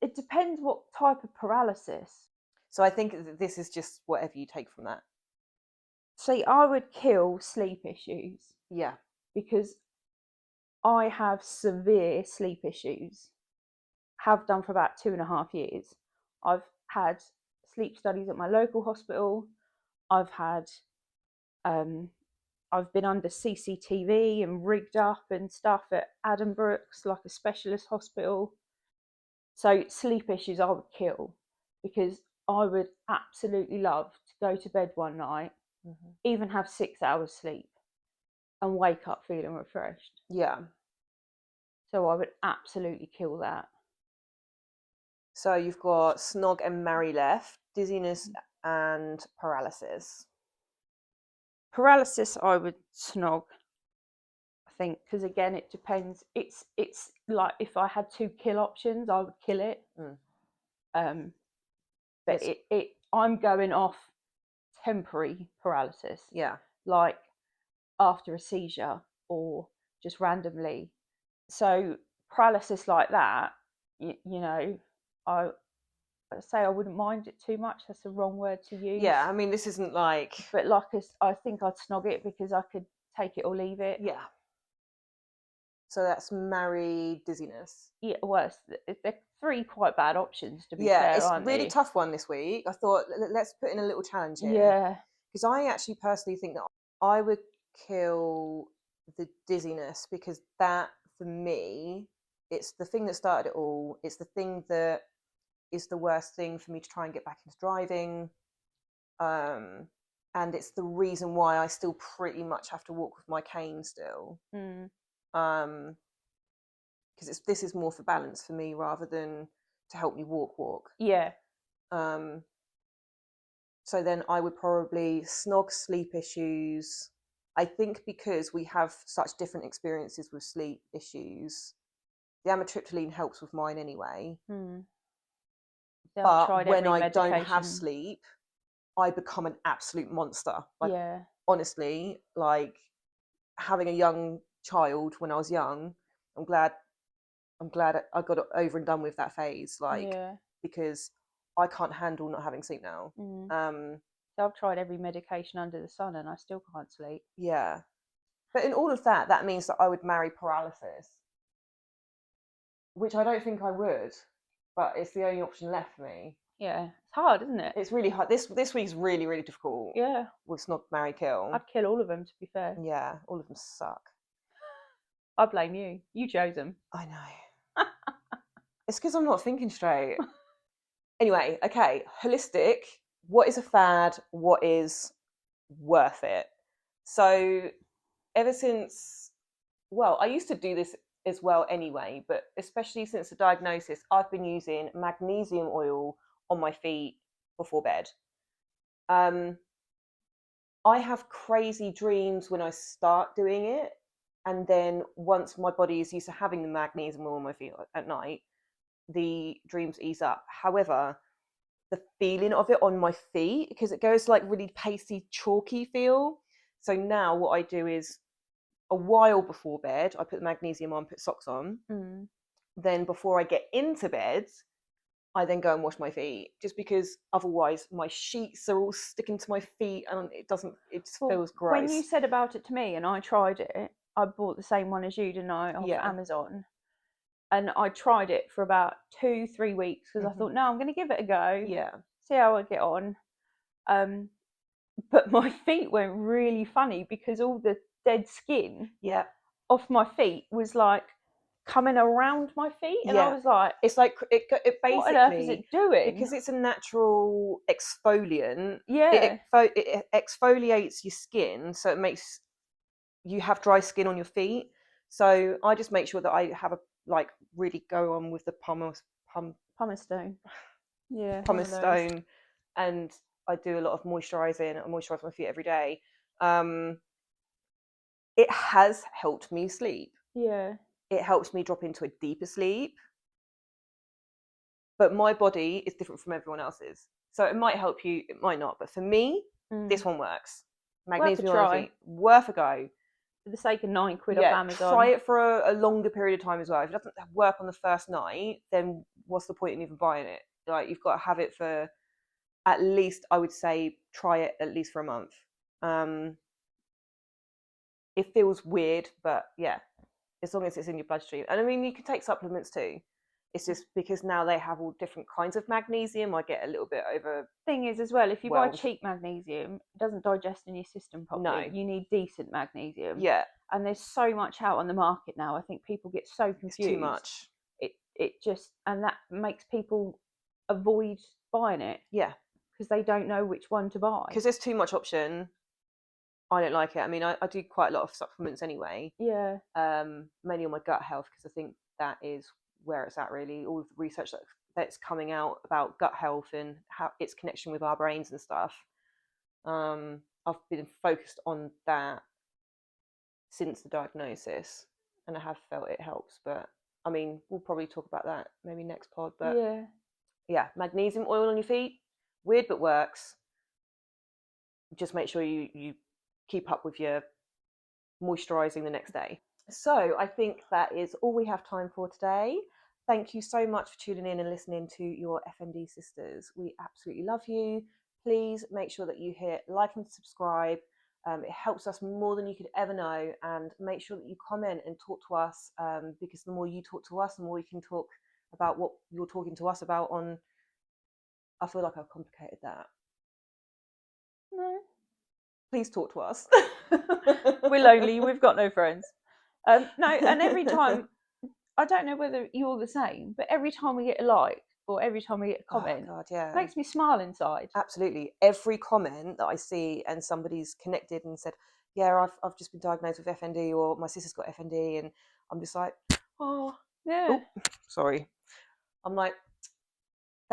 It depends what type of paralysis. So I think this is just whatever you take from that. See, I would kill sleep issues. Yeah. Because I have severe sleep issues. Have done for about 2.5 years. I've had sleep studies at my local hospital. I've been under CCTV and rigged up and stuff at Addenbrooke's, like a specialist hospital. So sleep issues I would kill, because I would absolutely love to go to bed one night, even have 6 hours sleep, and wake up feeling refreshed. Yeah. So I would absolutely kill that. So you've got snog and marry left, dizziness and paralysis. Paralysis I would snog, I think, because again it depends. It's like if I had 2 kill options, I would kill it. But I'm going off temporary paralysis. Yeah. Like after a seizure or just randomly. So paralysis like that, I say I wouldn't mind it too much. That's the wrong word to use. Yeah, I mean, this isn't like... But I think I'd snog it because I could take it or leave it. Yeah. So that's marry, dizziness. Yeah, well, they're 3 quite bad options, to be fair, fair, it's aren't really they? tough one this week. I thought, let's put in a little challenge here. Yeah. Because I actually personally think that I would kill the dizziness, because that, for me, it's the thing that started it all. It's the thing that is the worst thing for me to try and get back into driving. And it's the reason why I still pretty much have to walk with my cane still. Because this is more for balance for me rather than to help me walk. Yeah. So then I would probably snog sleep issues. I think because we have such different experiences with sleep issues, the amitriptyline helps with mine anyway. But when I don't have sleep, I become an absolute monster. Like, yeah. Honestly, like having a young child when I was young, I'm glad I got over and done with that phase. Like, because I can't handle not having sleep now. So I've tried every medication under the sun and I still can't sleep. Yeah. But in all of that, that means that I would marry paralysis, which I don't think I would, but it's the only option left for me. Yeah, it's hard, isn't it? It's really hard. This week's really, really difficult. Yeah. With snog, marry, kill. I'd kill all of them, to be fair. Yeah, all of them suck. I blame you. You chose them. I know. It's because I'm not thinking straight. Anyway, okay, holistic. What is a fad? What is worth it? So ever since, well, I used to do this as well anyway, but especially since the diagnosis, I've been using magnesium oil on my feet before bed. I have crazy dreams when I start doing it, and then once my body is used to having the magnesium oil on my feet at night, the dreams ease up. However, the feeling of it on my feet, because it goes like really pasty, chalky feel. So now what I do is a while before bed, I put the magnesium on, put socks on. Then before I get into bed, I then go and wash my feet, just because otherwise my sheets are all sticking to my feet and it just feels gross. When you said about it to me and I tried it, I bought the same one as you, didn't I, off Yeah. Amazon. And I tried it for about 2-3 weeks because I thought, no, I'm going to give it a go. Yeah. See how I get on. But my feet went really funny because all the dead skin off my feet was like coming around my feet, and I was like, it's like it basically, what on earth is it doing? Because it's a natural exfoliant. Yeah, it exfoliates your skin, so it makes you have dry skin on your feet. So I just make sure that I have really go on with the pumice stone. Yeah, pumice stone, and I do a lot of moisturising. I moisturise my feet every day. It has helped me sleep. Yeah. It helps me drop into a deeper sleep. But my body is different from everyone else's. So it might help you, it might not. But for me, this one works. Magnesium Oil, worth a go. For the sake of £9 off Amazon. Try it for a longer period of time as well. If it doesn't work on the first night, then what's the point in even buying it? Like, you've got to have it for at least, I would say, try it at least for a month. It feels weird, but yeah, as long as it's in your bloodstream. And I mean, you can take supplements too. It's just because now they have all different kinds of magnesium, I get a little bit over. Thing is, as well, if you buy cheap magnesium, it doesn't digest in your system properly. No. You need decent magnesium. Yeah. And there's so much out on the market now. I think people get so confused. It's too much. It just, and that makes people avoid buying it. Yeah. Because they don't know which one to buy. Because there's too much option. I don't like it. I mean, I do quite a lot of supplements anyway. Yeah. Mainly on my gut health, because I think that is where it's at, really. All of the research that's coming out about gut health and how its connection with our brains and stuff. I've been focused on that since the diagnosis, and I have felt it helps. But I mean, we'll probably talk about that maybe next pod. But yeah, magnesium oil on your feet, weird but works. Just make sure you keep up with your moisturising the next day. So I think that is all we have time for today. Thank you so much for tuning in and listening to your FND sisters. We absolutely love you. Please make sure that you hit like and subscribe. It helps us more than you could ever know. And make sure that you comment and talk to us, because the more you talk to us, the more we can talk about what you're talking to us about on... I feel like I've complicated that. No. Please talk to us. We're lonely. We've got no friends. No, and every time, I don't know whether you're the same, but every time we get a like or every time we get a comment, it makes me smile inside. Absolutely. Every comment that I see and somebody's connected and said, yeah, I've just been diagnosed with FND, or my sister's got FND, and I'm just like, oh, yeah. Sorry. I'm like,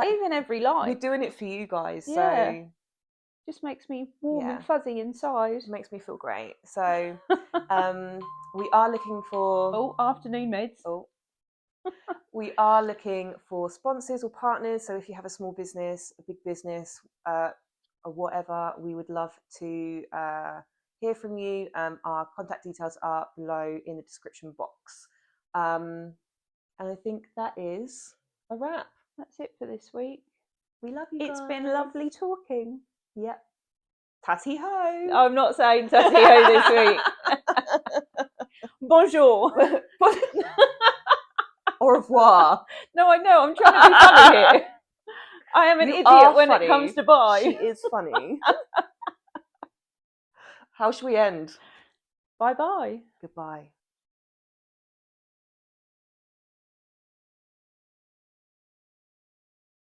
even every like. We're doing it for you guys. Yeah. So just makes me warm and fuzzy inside. It makes me feel great. So we are looking for... afternoon meds. We are looking for sponsors or partners. So if you have a small business, a big business, or whatever, we would love to hear from you. Our contact details are below in the description box. And I think that is a wrap. That's it for this week. We love you guys. It's been lovely talking. Yep. Tatty ho. I'm not saying tatty ho this week. Bonjour. Au revoir. No, I know. I'm trying to be funny here. I am an idiot when it comes to buy. She is funny. How should we end? Bye-bye. Goodbye.